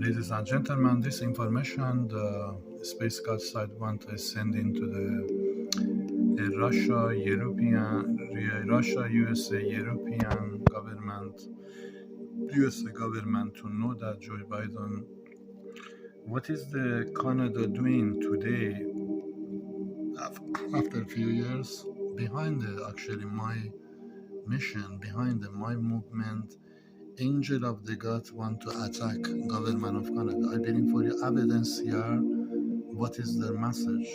Ladies and gentlemen, this information the Space God side want is sending to the Russia, USA, European government, USA government to know that Joe Biden. What is the Canada doing today after a few years behind actually my mission, behind my movement? Angel of the God want to attack government of Canada. I bring for you evidence here. What is their message?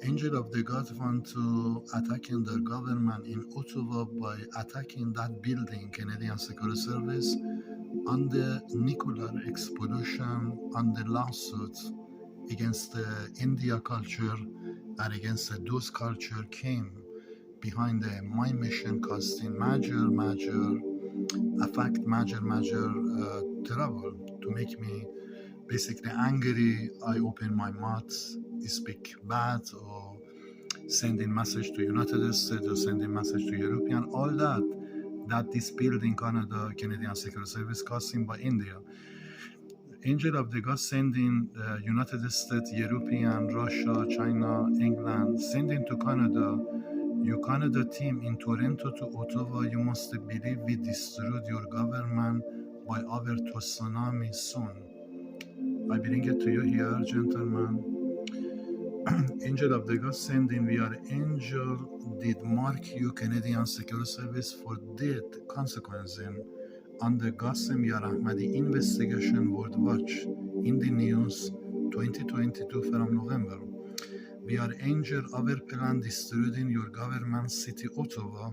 Angel of the God want to attacking their government in Ottawa by attacking that building, Canadian Security Service, on the nuclear explosion, on the lawsuit against the India culture and against the those culture came behind the my mission costing major affect major trouble to make me basically angry. I open my mouth, speak bad, or sending message to United States or sending message to European, all that this building Canada, Canadian Security Service costing by India. Angel of the God sending United States, European, Russia, China, England, sending to Canada. Your Canada team in Toronto to Ottawa, you must believe we destroyed your government by our tsunami soon. I bring it to you here, gentlemen. Angel of the God sending, we are angel did mark you Canadian Security Service for death consequences on the Qassem Yar Ahmadi investigation World Watch in the news 2022 from November. We are angel our plan destroying your government city Ottawa,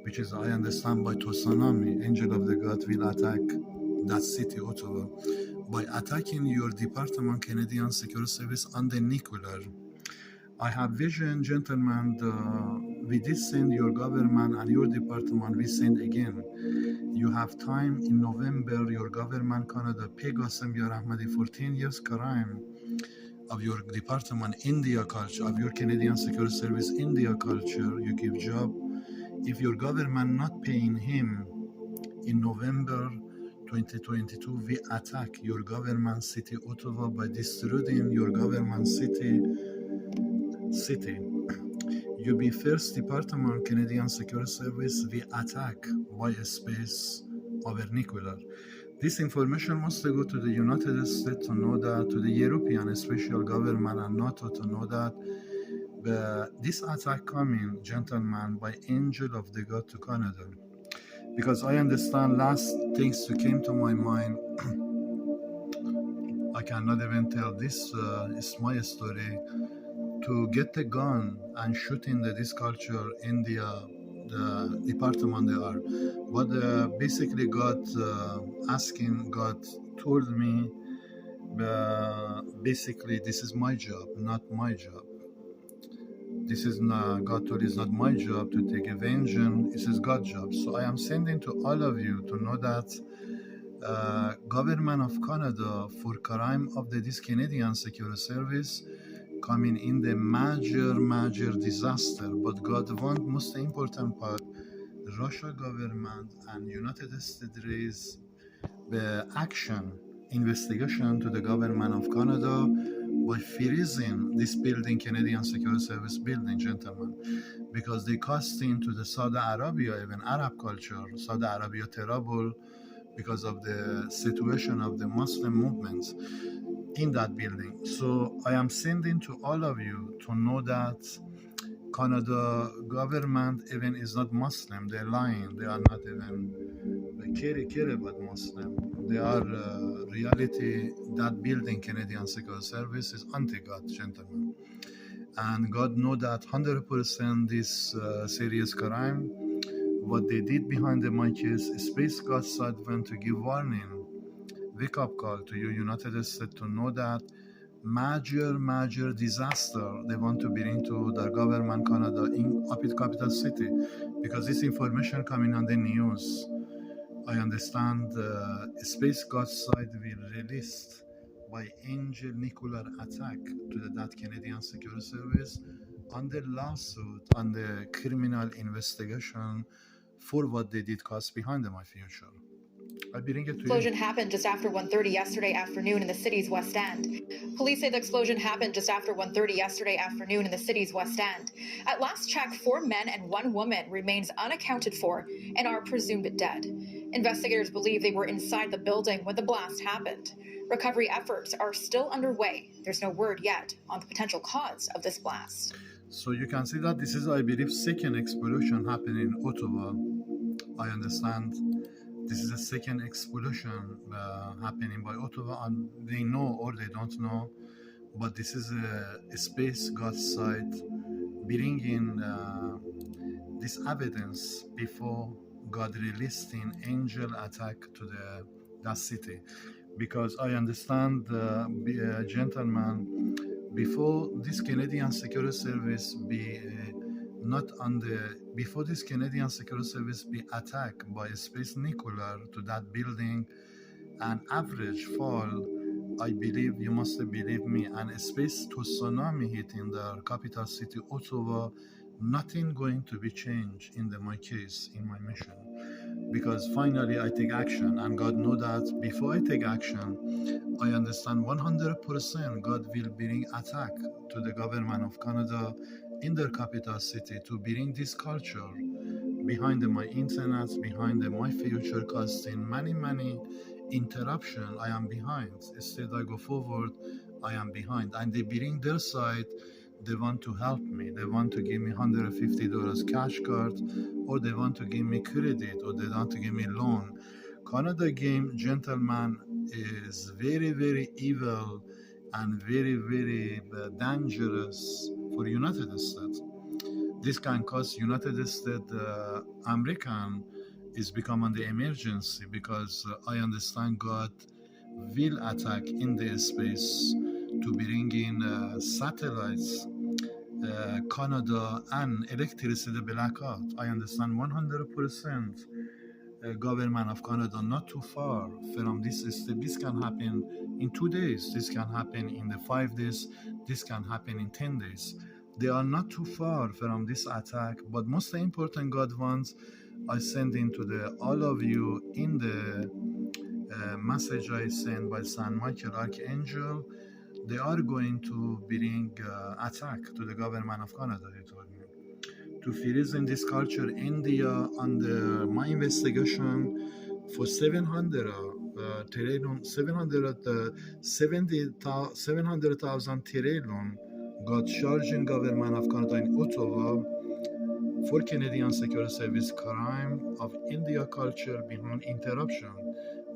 which is I understand by tsunami. Angel of the God will attack that city Ottawa by attacking your department Canadian Security Service on the nuclear. I have vision, gentlemen. We did send your government and your department. We send again. You have time in November. Your government, Canada, pay Qassem Yar Ahmadi 14 years crime of your department, India culture, of your Canadian Security Service, India culture. You give job. If your government not paying him in November 2022, we attack your government city Ottawa by destroying your government city. You be first department Canadian Security Service, we attack by space over nuclear. This information must go to the United States to know that, to the European special government and NATO to know that this attack coming, gentlemen, by angel of the God to Canada. Because I understand last things that came to my mind, I cannot even tell this, it's my story, to get a gun and shooting this culture in the department they are. But basically God God told me, basically this is my job, not my job. This is not, God told it's not my job to take a vengeance, this is God's job. So I am sending to all of you to know that government of Canada for crime of this Canadian Security Service coming in the major disaster. But God want most important part, Russia government and United States raise the action, investigation to the government of Canada by freezing this building, Canadian Security Service building, gentlemen, because they costing to the Saudi Arabia, even Arab culture, Saudi Arabia terrible because of the situation of the Muslim movements in that building. So I am sending to all of you to know that Canada government even is not Muslim. They're lying. They are not even care about Muslim. They are reality. That building, Canadian Security Service, is anti-God, gentlemen. And God know that 100% this serious crime. What they did behind the mic is Space God side went to give warning, wake up call to you United States to know that major disaster they want to bring to the government Canada in capital city, because this information coming on the news. I understand Space God side will release by angel nuclear attack to that Canadian Security Service on the lawsuit, on the criminal investigation for what they did cause behind my future. I bring it to Explosion you. happened just after 1:30 yesterday afternoon in the city's West End. Police say the explosion happened just after 1:30 yesterday afternoon in the city's West End. At last check, 4 men and 1 woman remains unaccounted for and are presumed dead. Investigators believe they were inside the building when the blast happened. Recovery efforts are still underway. There's no word yet on the potential cause of this blast. So you can see that this is, I believe, second explosion happened in Ottawa. I understand this is a second explosion happening by Ottawa, and they know or they don't know, but this is a space God site bringing this evidence before God released an angel attack to that city. Because I understand, gentlemen, before this Canadian Security Service be not on the before this Canadian Security Service be attacked by a space nuclear to that building, an average fall, I believe, you must believe me, and a space tsunami hitting the capital city Ottawa, nothing going to be changed in my case, in my mission. Because finally I take action, and God know that before I take action, I understand 100% God will bring attack to the government of Canada in their capital city to bring this culture behind my internet, behind my future, causing many interruption. I am behind. Instead I go forward, I am behind. And they bring their side, they want to help me. They want to give me $150 cash card, or they want to give me credit, or they want to give me loan. Canada game, gentlemen, is very evil and very dangerous for United States. This can cause United States American is become on the emergency, because I understand God will attack in the space to bring in satellites, Canada, and electricity blackout. I understand 100%. Government of Canada not too far from this step. This can happen in 2 days. This can happen in the 5 days. This can happen in 10 days. They are not too far from this attack. But most important, God wants, I send into the all of you in the message I send by San Michael Archangel. They are going to bring attack to the government of Canada. They told me to freeze in this culture India under my investigation for 700 trillion, 700,000 trillion got charged in government of Canada in Ottawa for Canadian Security Service crime of India culture behind interruption.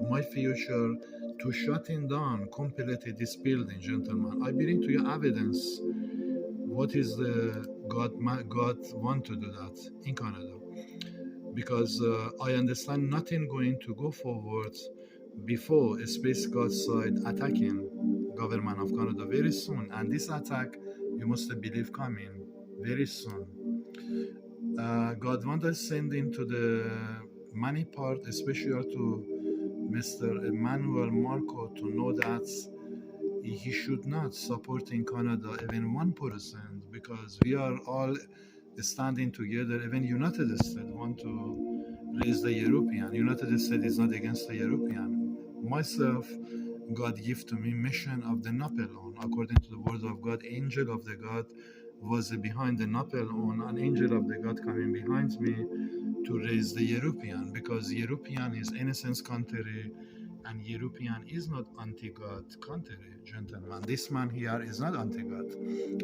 My future to shutting down completely this building, gentlemen. I bring to you evidence. What is the God want to do that in Canada? Because I understand nothing going to go forward before a space God side attacking government of Canada very soon, and this attack you must believe coming very soon. God want us send into the money part, especially to Mr. Emmanuel Marco, to know that he should not support in Canada even 1%, because we are all standing together. Even United States want to raise the European. United States is not against the European. Myself, God give to me mission of the Napoleon. According to the word of God, angel of the God was behind the Napoleon, an angel of the God coming behind me to raise the European, because European is innocence country, and European is not anti-God country, gentlemen. This man here is not anti-God.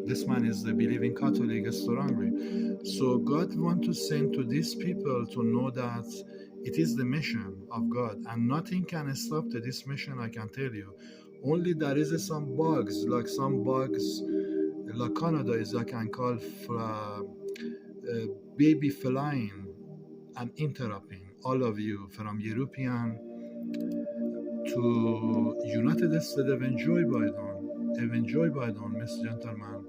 This man is the believing Catholic strongly. So God want to send to these people to know that it is the mission of God, and nothing can stop this mission, I can tell you. Only there is some bugs, like Canada is, I can call baby flying and interrupting all of you from European to United States, even Joe Biden, Miss Gentleman,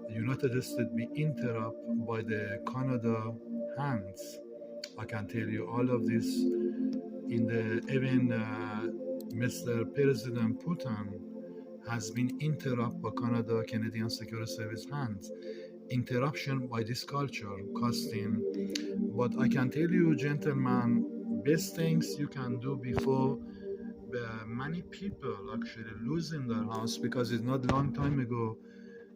United States be interrupted by the Canada hands. I can tell you all of this in the even Mr. President Putin has been interrupted by Canadian Security Service hands. Interruption by this culture costing. But I can tell you, gentlemen, best things you can do before many people actually losing their house, because it's not long time ago,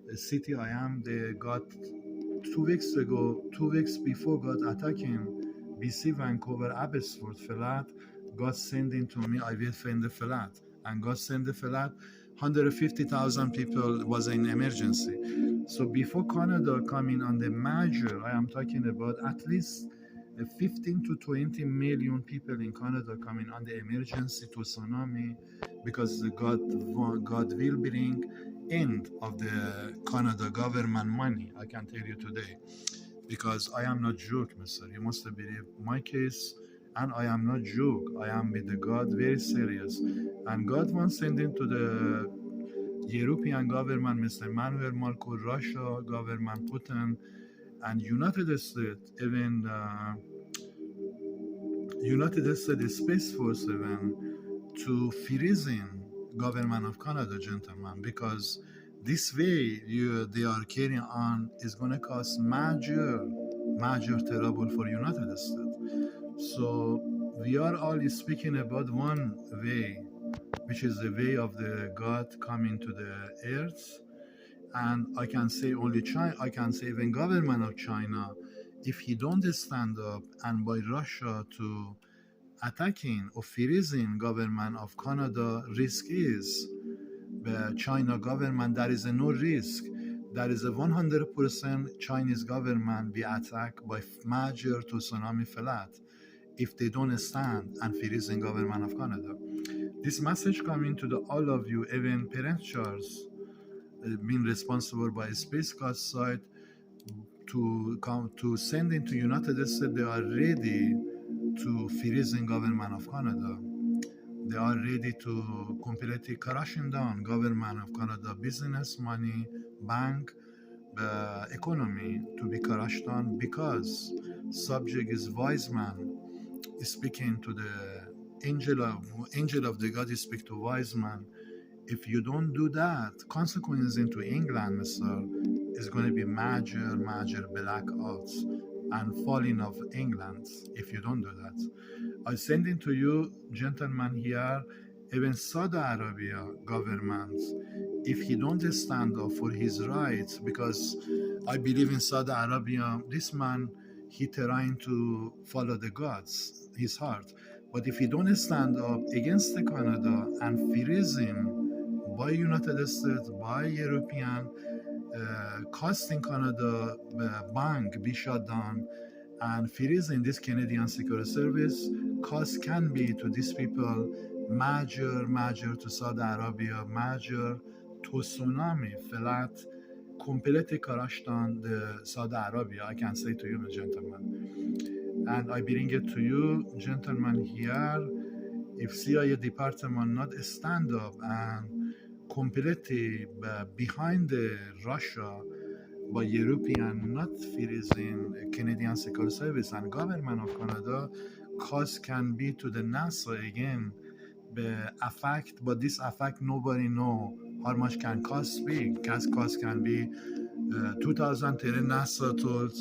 the city I am, they got 2 weeks ago, 2 weeks before got attacking BC, Vancouver, Abbotsford flat, got sending to me, I will find the flat, and got send the flat, 150,000 people was in emergency. So before Canada coming on the major, I am talking about at least 15 to 20 million people in Canada coming on the emergency to tsunami, because God will bring end of the Canada government money. I can tell you today, because I am not joke, mister. You must believe my case, and I am not joke. I am with the God very serious, and God wants sending to the European government, Mr. Emmanuel Macron, Russia government, Putin, and United States, even United States Space Force, even to freezing government of Canada, gentlemen, because this way they are carrying on is going to cause major trouble for United States. So we are all speaking about one way, which is the way of the God coming to the earth. And I can say only China, I can say even government of China, if he don't stand up, and by Russia to attacking or freezing government of Canada, risk is the China government, there is no risk. There is a 100% Chinese government be attacked by major tsunami flat if they don't stand and freezing government of Canada. This message coming to all of you, even Parent Charles, being responsible by Space Coast side to come to send into United States, they are ready to freezing government of Canada. They are ready to completely crashing down government of Canada, business, money, bank, economy to be crashed down, because subject is wise man speaking to the angel of the God speak to wise man. If you don't do that, consequences into England, mister, is going to be major blackouts and falling of England if you don't do that. I send it to you, gentlemen here, even Saudi Arabia government, if he don't stand up for his rights, because I believe in Saudi Arabia, this man, he trying to follow the gods, his heart. But if he don't stand up against the Canada and freezing by United States, by European, costing Canada bank be shut down, and freezing this Canadian Security Service, cost can be to these people major to Saudi Arabia, major to tsunami flat, completely crashed on the Saudi Arabia, I can say to you, gentlemen. And I bring it to you, gentlemen, here, if CIA department not stand up and completely behind the Russia by European not freezing Canadian Security Service and government of Canada, cost can be to the NASA again, the effect, but this effect nobody know how much can cost be. Cost can be 2010 NASA told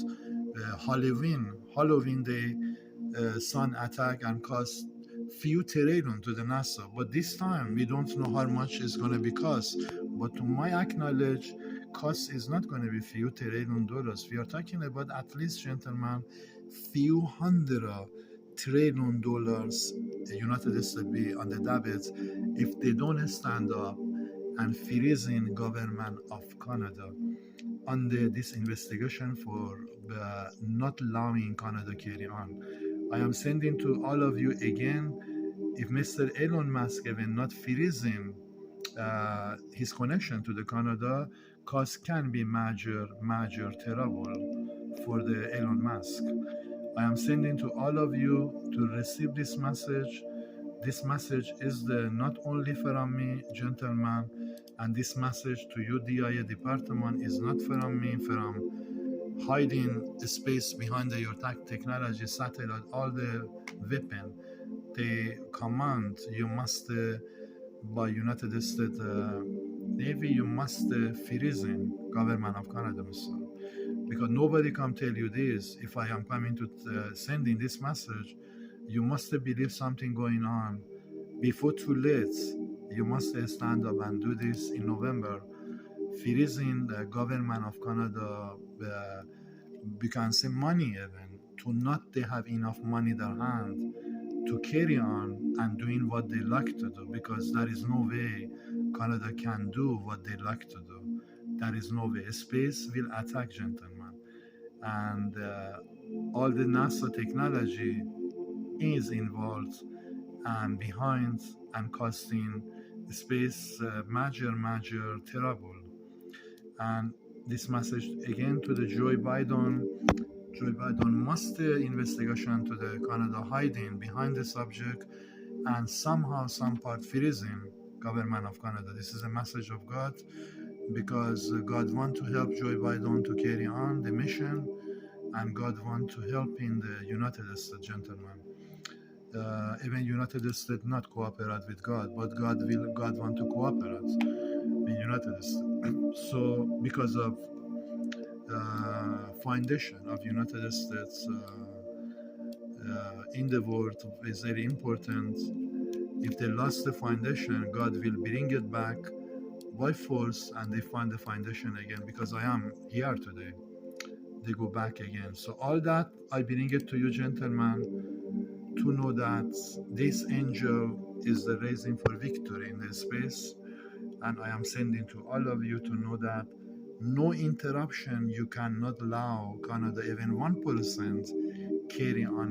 Halloween day sun attack and cost few trillion to the NASA, but this time we don't know how much is going to be cost. But to my acknowledge, cost is not going to be few trillion dollars. We are talking about at least, gentlemen, few hundred trillion dollars the United States be on the debit if they don't stand up and freezing government of Canada under this investigation for not allowing Canada carry on. I am sending to all of you again, if Mr. Elon Musk even not freezing his connection to the Canada, cost can be major terrible for the Elon Musk. I am sending to all of you to receive this message. This message is not only from me, gentlemen, and this message to you, DIA department, is not from me, from hiding space behind your technology, satellite, all the weapon. The command you must, by United States Navy, you must freezing government of Canada, Mr. Because nobody can tell you this. If I am coming to sending this message, You must believe something going on. Before too late, you must stand up and do this in November. Freezing the government of Canada, we can say money even, to not they have enough money in their hand to carry on and doing what they like to do, because there is no way Canada can do what they like to do. There is no way. Space will attack, gentlemen. And all the NASA technology is involved and behind and costing space major trouble. And this message again to the Joe Biden must investigation to the Canada hiding behind the subject and somehow some part freezing government of Canada. This is a message of God, because God want to help Joe Biden to carry on the mission, and God want to help in the United States, gentlemen. Even United States not cooperate with God, but God want to cooperate with United States. So because of foundation of United States in the world is very important. If they lost the foundation, God will bring it back by force, and they find the foundation again. Because I am here today, they go back again. So all that I bring it to you, gentlemen, to know that this angel is the reason for victory in the space, and I am sending to all of you to know that no interruption, you cannot allow Canada even 1% carry on